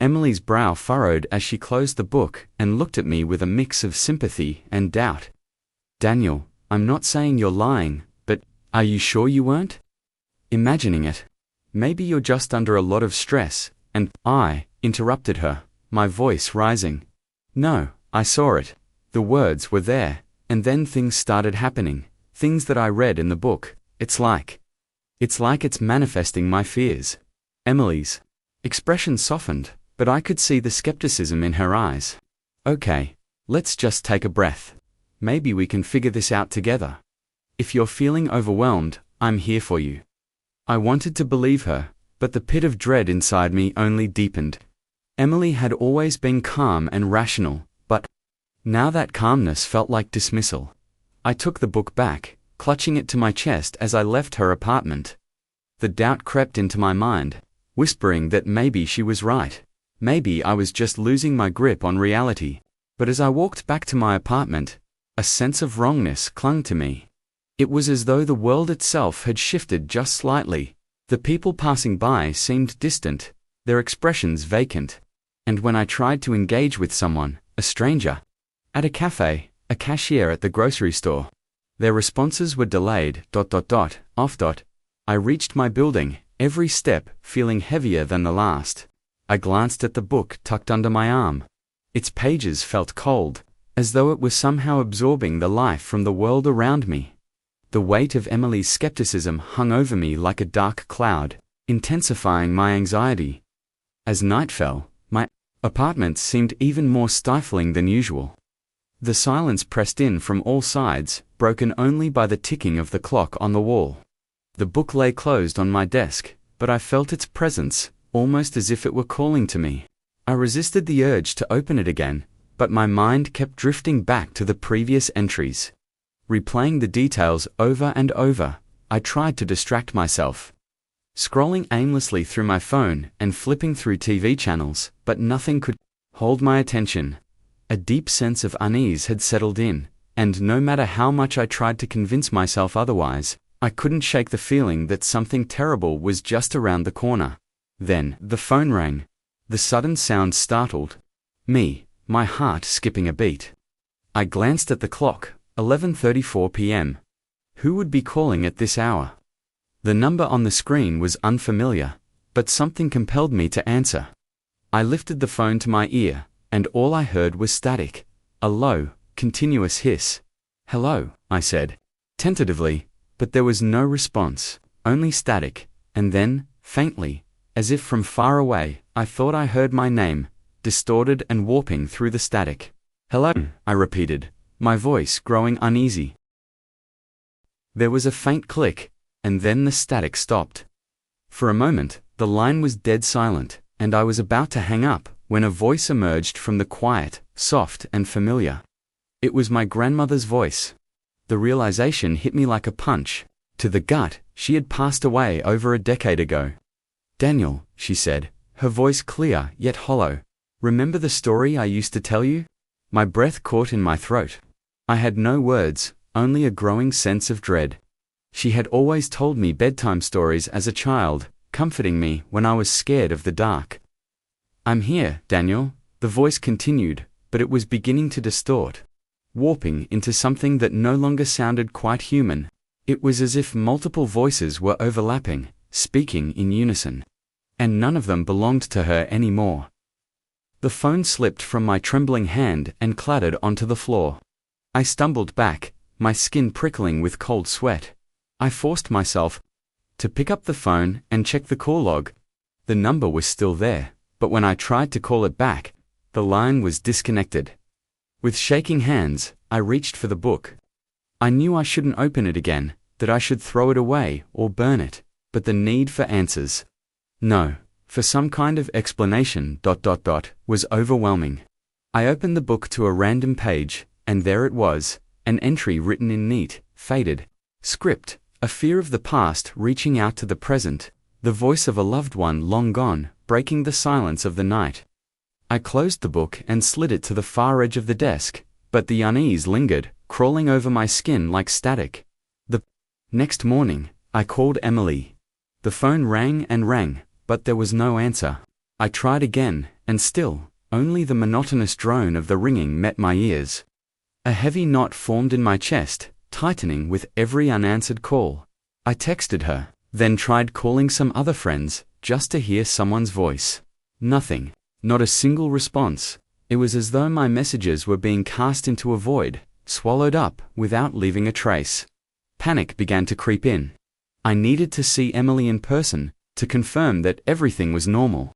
Emily's brow furrowed as she closed the book and looked at me with a mix of sympathy and doubt. Daniel, I'm not saying you're lying, but are you sure you weren't? Imagining it. Maybe you're just under a lot of stress, and I interrupted her, my voice rising. No, I saw it. The words were there, and then things started happening, things that I read in the book. It's like it's manifesting my fears. Emily's expression softened, but I could see the skepticism in her eyes. Okay, let's just take a breath. Maybe we can figure this out together. If you're feeling overwhelmed, I'm here for you. I wanted to believe her, but the pit of dread inside me only deepened. Emily had always been calm and rational, but now that calmness felt like dismissal. I took the book back, clutching it to my chest as I left her apartment. The doubt crept into my mind, whispering that maybe she was right. Maybe I was just losing my grip on reality. But as I walked back to my apartment, a sense of wrongness clung to me. It was as though the world itself had shifted just slightly. The people passing by seemed distant, their expressions vacant. And when I tried to engage with someone, a stranger, at a cafe, a cashier at the grocery store, their responses were delayed. I reached my building, every step feeling heavier than the last. I glanced at the book tucked under my arm. Its pages felt cold, as though it was somehow absorbing the life from the world around me. The weight of Emily's skepticism hung over me like a dark cloud, intensifying my anxiety. As night fell, my apartment seemed even more stifling than usual. The silence pressed in from all sides, broken only by the ticking of the clock on the wall. The book lay closed on my desk, but I felt its presence, almost as if it were calling to me. I resisted the urge to open it again, but my mind kept drifting back to the previous entries. Replaying the details over and over, I tried to distract myself. Scrolling aimlessly through my phone and flipping through TV channels, but nothing could hold my attention. A deep sense of unease had settled in, and no matter how much I tried to convince myself otherwise, I couldn't shake the feeling that something terrible was just around the corner. Then, the phone rang. The sudden sound startled me, my heart skipping a beat. I glanced at the clock, 11:34 p.m. Who would be calling at this hour? The number on the screen was unfamiliar, but something compelled me to answer. I lifted the phone to my ear, and all I heard was static, a low, continuous hiss. Hello, I said, tentatively, but there was no response, only static, and then, faintly, as if from far away, I thought I heard my name, distorted and warping through the static. Hello, I repeated, my voice growing uneasy. There was a faint click, and then the static stopped. For a moment, the line was dead silent, and I was about to hang up, when a voice emerged from the quiet, soft and familiar. It was my grandmother's voice. The realization hit me like a punch. To the gut, she had passed away over a decade ago. Daniel, she said, her voice clear yet hollow. Remember the story I used to tell you? My breath caught in my throat. I had no words, only a growing sense of dread. She had always told me bedtime stories as a child, comforting me when I was scared of the dark. I'm here, Daniel, the voice continued, but it was beginning to distort, warping into something that no longer sounded quite human. It was as if multiple voices were overlapping, speaking in unison. And none of them belonged to her anymore. The phone slipped from my trembling hand and clattered onto the floor. I stumbled back, my skin prickling with cold sweat. I forced myself to pick up the phone and check the call log. The number was still there, but when I tried to call it back, the line was disconnected. With shaking hands, I reached for the book. I knew I shouldn't open it again, that I should throw it away or burn it, but the need for answers, no, for some kind of explanation, was overwhelming. I opened the book to a random page, and there it was, an entry written in neat, faded script, a fear of the past reaching out to the present, the voice of a loved one long gone, breaking the silence of the night. I closed the book and slid it to the far edge of the desk, but the unease lingered, crawling over my skin like static. The next morning, I called Emily. The phone rang and rang, but there was no answer. I tried again, and still, only the monotonous drone of the ringing met my ears. A heavy knot formed in my chest, tightening with every unanswered call. I texted her, then tried calling some other friends, just to hear someone's voice. Nothing. Not a single response. It was as though my messages were being cast into a void, swallowed up without leaving a trace. Panic began to creep in. I needed to see Emily in person, to confirm that everything was normal.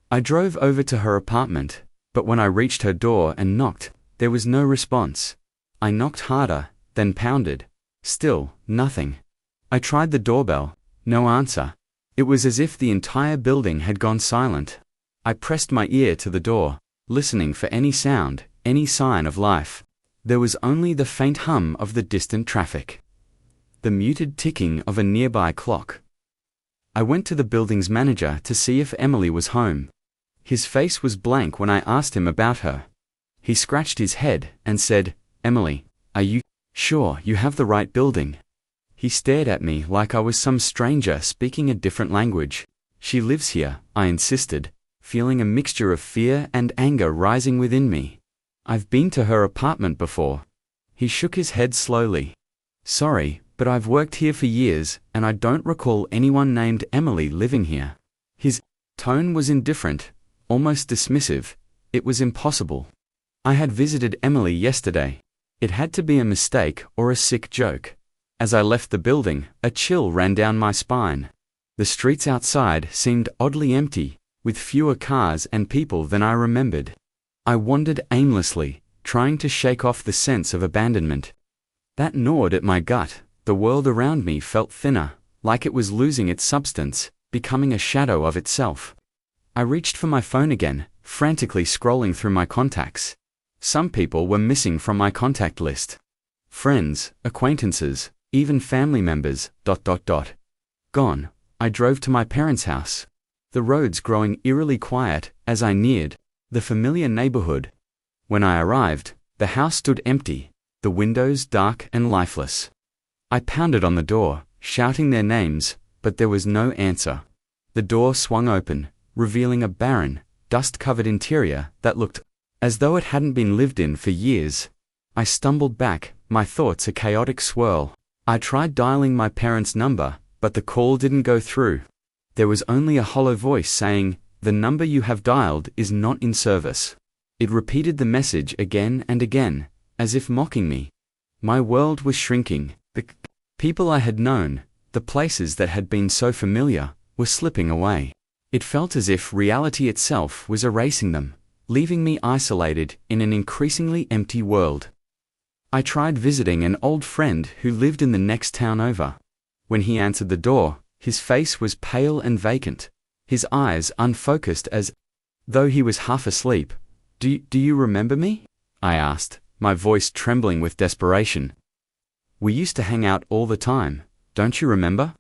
I drove over to her apartment, but when I reached her door and knocked, there was no response. I knocked harder, then pounded. Still, nothing. I tried the doorbell. No answer. It was as if the entire building had gone silent. I pressed my ear to the door, listening for any sound, any sign of life. There was only the faint hum of the distant traffic, the muted ticking of a nearby clock. I went to the building's manager to see if Emily was home. His face was blank when I asked him about her. He scratched his head and said, "Emily, are you sure you have the right building?" He stared at me like I was some stranger speaking a different language. "She lives here," I insisted, feeling a mixture of fear and anger rising within me. "I've been to her apartment before." He shook his head slowly. "Sorry, but I've worked here for years, and I don't recall anyone named Emily living here." His tone was indifferent, almost dismissive. It was impossible. I had visited Emily yesterday. It had to be a mistake or a sick joke. As I left the building, a chill ran down my spine. The streets outside seemed oddly empty, with fewer cars and people than I remembered. I wandered aimlessly, trying to shake off the sense of abandonment. That gnawed at my gut. The world around me felt thinner, like it was losing its substance, becoming a shadow of itself. I reached for my phone again, frantically scrolling through my contacts. Some people were missing from my contact list. Friends, acquaintances, even family members, ... Gone. I drove to my parents' house. The roads growing eerily quiet as I neared the familiar neighborhood. When I arrived, the house stood empty, the windows dark and lifeless. I pounded on the door, shouting their names, but there was no answer. The door swung open, revealing a barren, dust-covered interior that looked as though it hadn't been lived in for years. I stumbled back, my thoughts a chaotic swirl. I tried dialing my parents' number, but the call didn't go through. There was only a hollow voice saying, "The number you have dialed is not in service." It repeated the message again and again, as if mocking me. My world was shrinking. The people I had known, the places that had been so familiar, were slipping away. It felt as if reality itself was erasing them, leaving me isolated in an increasingly empty world. I tried visiting an old friend who lived in the next town over. When he answered the door, his face was pale and vacant, his eyes unfocused as though he was half asleep. Do you remember me?" I asked, my voice trembling with desperation. "We used to hang out all the time, don't you remember?"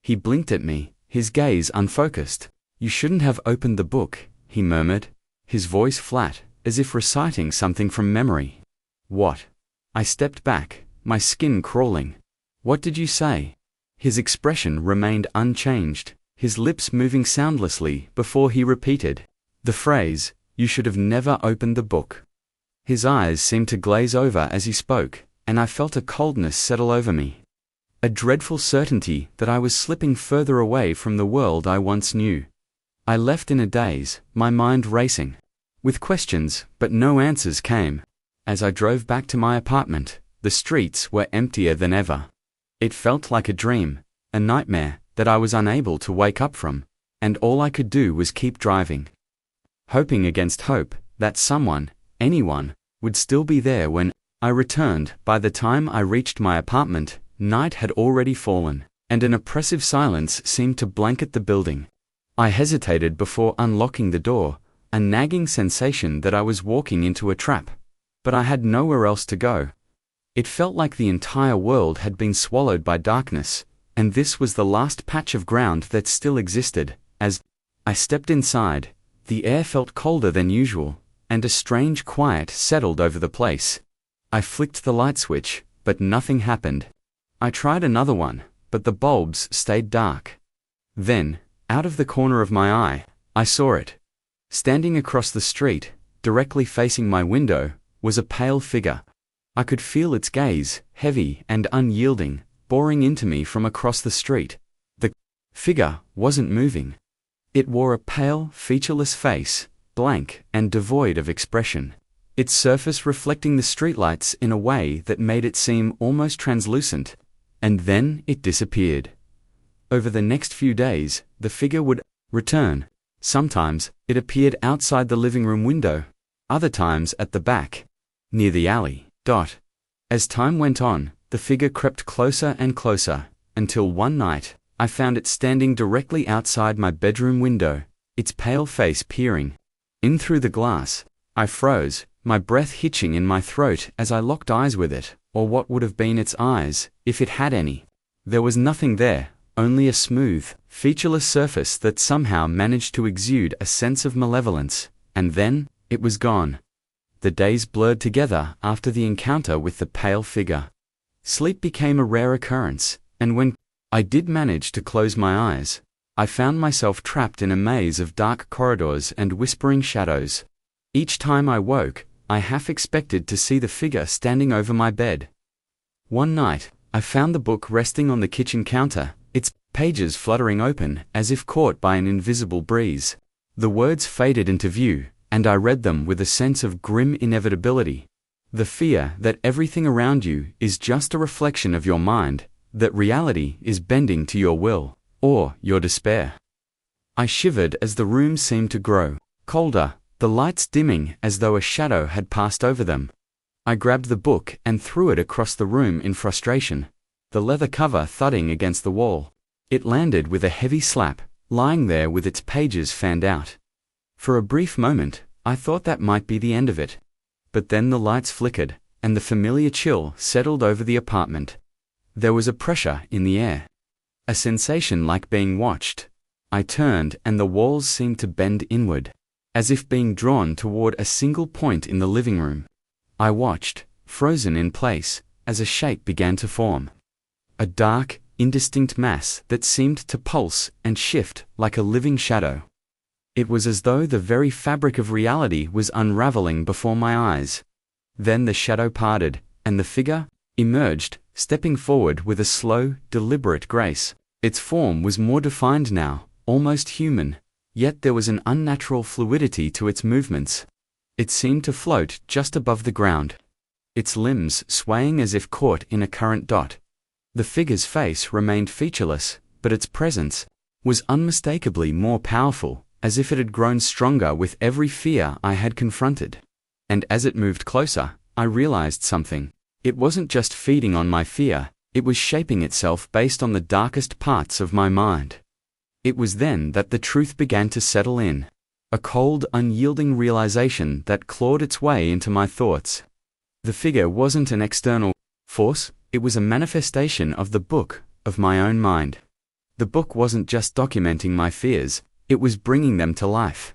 He blinked at me, his gaze unfocused. "You shouldn't have opened the book," he murmured, his voice flat, as if reciting something from memory. "What?" I stepped back, my skin crawling. "What did you say?" His expression remained unchanged, his lips moving soundlessly before he repeated the phrase, "You should have never opened the book." His eyes seemed to glaze over as he spoke, and I felt a coldness settle over me. A dreadful certainty that I was slipping further away from the world I once knew. I left in a daze, my mind racing with questions, but no answers came. As I drove back to my apartment, the streets were emptier than ever. It felt like a dream, a nightmare that I was unable to wake up from, and all I could do was keep driving, hoping against hope that someone, anyone, would still be there when I returned. By the time I reached my apartment, night had already fallen, and an oppressive silence seemed to blanket the building. I hesitated before unlocking the door, a nagging sensation that I was walking into a trap. But I had nowhere else to go. It felt like the entire world had been swallowed by darkness, and this was the last patch of ground that still existed. As I stepped inside, the air felt colder than usual, and a strange quiet settled over the place. I flicked the light switch, but nothing happened. I tried another one, but the bulbs stayed dark. Then, out of the corner of my eye, I saw it. Standing across the street, directly facing my window, was a pale figure. I could feel its gaze, heavy and unyielding, boring into me from across the street. The figure wasn't moving. It wore a pale, featureless face, blank and devoid of expression, its surface reflecting the streetlights in a way that made it seem almost translucent. And then it disappeared. Over the next few days, the figure would return. Sometimes, it appeared outside the living room window, other times at the back, near the alley. As time went on, the figure crept closer and closer, until one night, I found it standing directly outside my bedroom window, its pale face peering in through the glass. I froze, my breath hitching in my throat as I locked eyes with it, or what would have been its eyes, if it had any. There was nothing there, only a smooth, featureless surface that somehow managed to exude a sense of malevolence, and then, it was gone. The days blurred together after the encounter with the pale figure. Sleep became a rare occurrence, and when I did manage to close my eyes, I found myself trapped in a maze of dark corridors and whispering shadows. Each time I woke, I half expected to see the figure standing over my bed. One night, I found the book resting on the kitchen counter, its pages fluttering open as if caught by an invisible breeze. The words faded into view, and I read them with a sense of grim inevitability. The fear that everything around you is just a reflection of your mind, that reality is bending to your will, or your despair. I shivered as the room seemed to grow colder, the lights dimming as though a shadow had passed over them. I grabbed the book and threw it across the room in frustration, the leather cover thudding against the wall. It landed with a heavy slap, lying there with its pages fanned out. For a brief moment, I thought that might be the end of it. But then the lights flickered, and the familiar chill settled over the apartment. There was a pressure in the air, a sensation like being watched. I turned and the walls seemed to bend inward, as if being drawn toward a single point in the living room. I watched, frozen in place, as a shape began to form. A dark, indistinct mass that seemed to pulse and shift like a living shadow. It was as though the very fabric of reality was unraveling before my eyes. Then the shadow parted, and the figure emerged, stepping forward with a slow, deliberate grace. Its form was more defined now, almost human, yet there was an unnatural fluidity to its movements. It seemed to float just above the ground, its limbs swaying as if caught in a current. The figure's face remained featureless, but its presence was unmistakably more powerful, as if it had grown stronger with every fear I had confronted. And as it moved closer, I realized something. It wasn't just feeding on my fear, it was shaping itself based on the darkest parts of my mind. It was then that the truth began to settle in. A cold, unyielding realization that clawed its way into my thoughts. The figure wasn't an external force, it was a manifestation of the book, of my own mind. The book wasn't just documenting my fears, it was bringing them to life.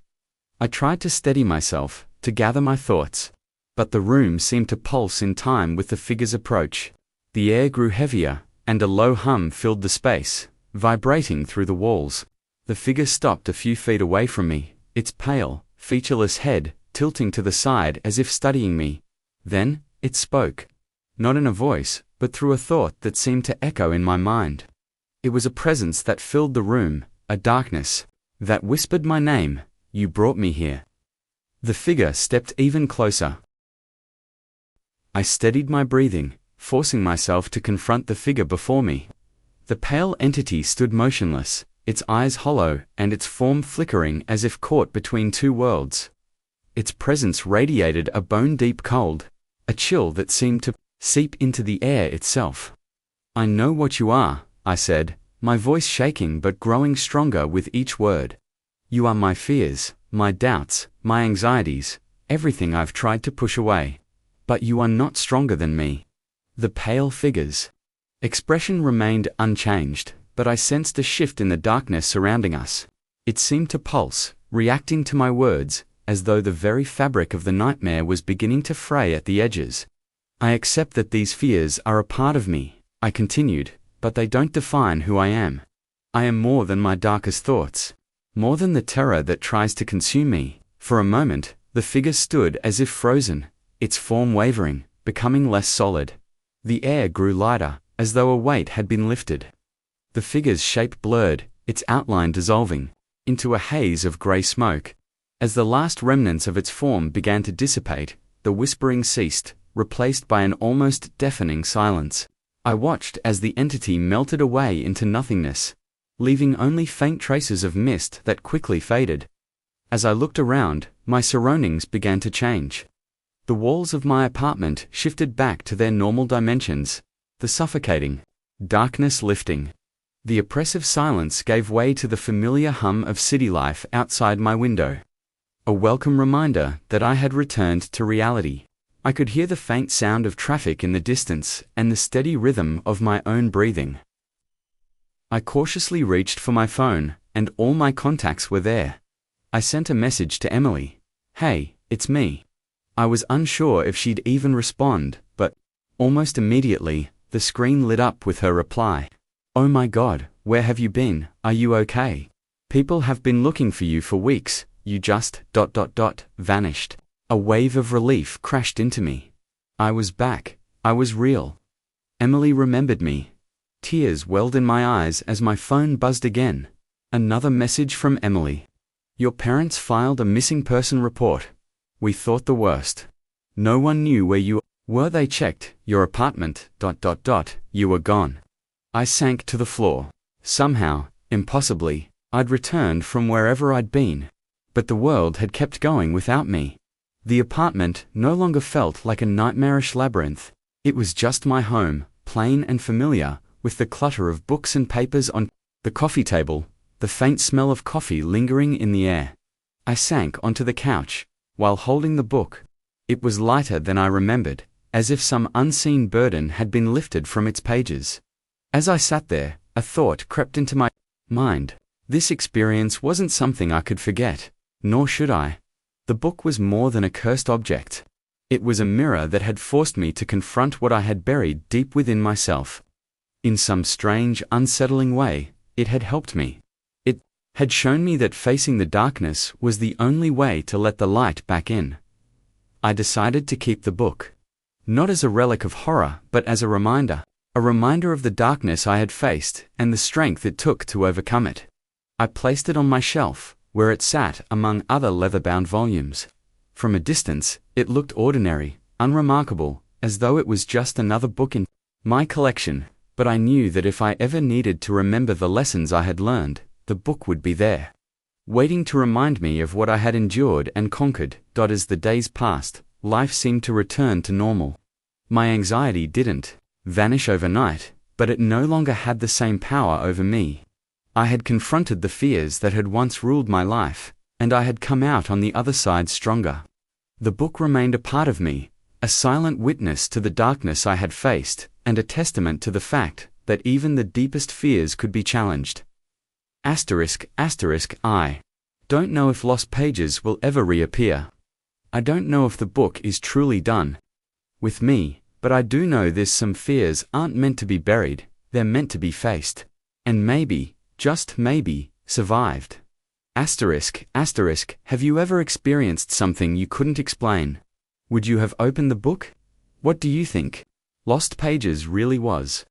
I tried to steady myself, to gather my thoughts. But the room seemed to pulse in time with the figure's approach. The air grew heavier, and a low hum filled the space, vibrating through the walls. The figure stopped a few feet away from me, its pale, featureless head tilting to the side as if studying me. Then, it spoke. Not in a voice, but through a thought that seemed to echo in my mind. It was a presence that filled the room, a darkness that whispered my name. You brought me here. The figure stepped even closer. I steadied my breathing, forcing myself to confront the figure before me. The pale entity stood motionless, its eyes hollow and its form flickering as if caught between two worlds. Its presence radiated a bone-deep cold, a chill that seemed to seep into the air itself. I know what you are, I said, my voice shaking but growing stronger with each word. You are my fears, my doubts, my anxieties, everything I've tried to push away. But you are not stronger than me. The pale figure's expression remained unchanged, but I sensed a shift in the darkness surrounding us. It seemed to pulse, reacting to my words, as though the very fabric of the nightmare was beginning to fray at the edges. I accept that these fears are a part of me, I continued, but they don't define who I am. I am more than my darkest thoughts, more than the terror that tries to consume me. For a moment, the figure stood as if frozen, its form wavering, becoming less solid. The air grew lighter, as though a weight had been lifted. The figure's shape blurred, its outline dissolving into a haze of grey smoke. As the last remnants of its form began to dissipate, the whispering ceased, replaced by an almost deafening silence. I watched as the entity melted away into nothingness, leaving only faint traces of mist that quickly faded. As I looked around, my surroundings began to change. The walls of my apartment shifted back to their normal dimensions, the suffocating darkness lifting. The oppressive silence gave way to the familiar hum of city life outside my window. A welcome reminder that I had returned to reality. I could hear the faint sound of traffic in the distance and the steady rhythm of my own breathing. I cautiously reached for my phone, and all my contacts were there. I sent a message to Emily. "Hey, it's me." I was unsure if she'd even respond, but almost immediately, the screen lit up with her reply. "Oh my God, where have you been? Are you okay? People have been looking for you for weeks. You just ... vanished." A wave of relief crashed into me. I was back. I was real. Emily remembered me. Tears welled in my eyes as my phone buzzed again. Another message from Emily. "Your parents filed a missing person report. We thought the worst. No one knew where you were. They checked your apartment ... You were gone." I sank to the floor. Somehow, impossibly, I'd returned from wherever I'd been. But the world had kept going without me. The apartment no longer felt like a nightmarish labyrinth. It was just my home, plain and familiar, with the clutter of books and papers on the coffee table, the faint smell of coffee lingering in the air. I sank onto the couch, while holding the book. It was lighter than I remembered, as if some unseen burden had been lifted from its pages. As I sat there, a thought crept into my mind. This experience wasn't something I could forget, nor should I. The book was more than a cursed object. It was a mirror that had forced me to confront what I had buried deep within myself. In some strange, unsettling way, it had helped me. It had shown me that facing the darkness was the only way to let the light back in. I decided to keep the book. Not as a relic of horror, but as a reminder of the darkness I had faced and the strength it took to overcome it. I placed it on my shelf, where it sat among other leather-bound volumes. From a distance, it looked ordinary, unremarkable, as though it was just another book in my collection, but I knew that if I ever needed to remember the lessons I had learned, the book would be there, waiting to remind me of what I had endured and conquered. As the days passed, life seemed to return to normal. My anxiety didn't vanish overnight, but it no longer had the same power over me. I had confronted the fears that had once ruled my life, and I had come out on the other side stronger. The book remained a part of me, a silent witness to the darkness I had faced, and a testament to the fact that even the deepest fears could be challenged. I don't know if lost pages will ever reappear. I don't know if the book is truly done with me, but I do know this: some fears aren't meant to be buried, they're meant to be faced. And maybe, just maybe, survived. Have you ever experienced something you couldn't explain? Would you have opened the book? What do you think Lost Pages really was?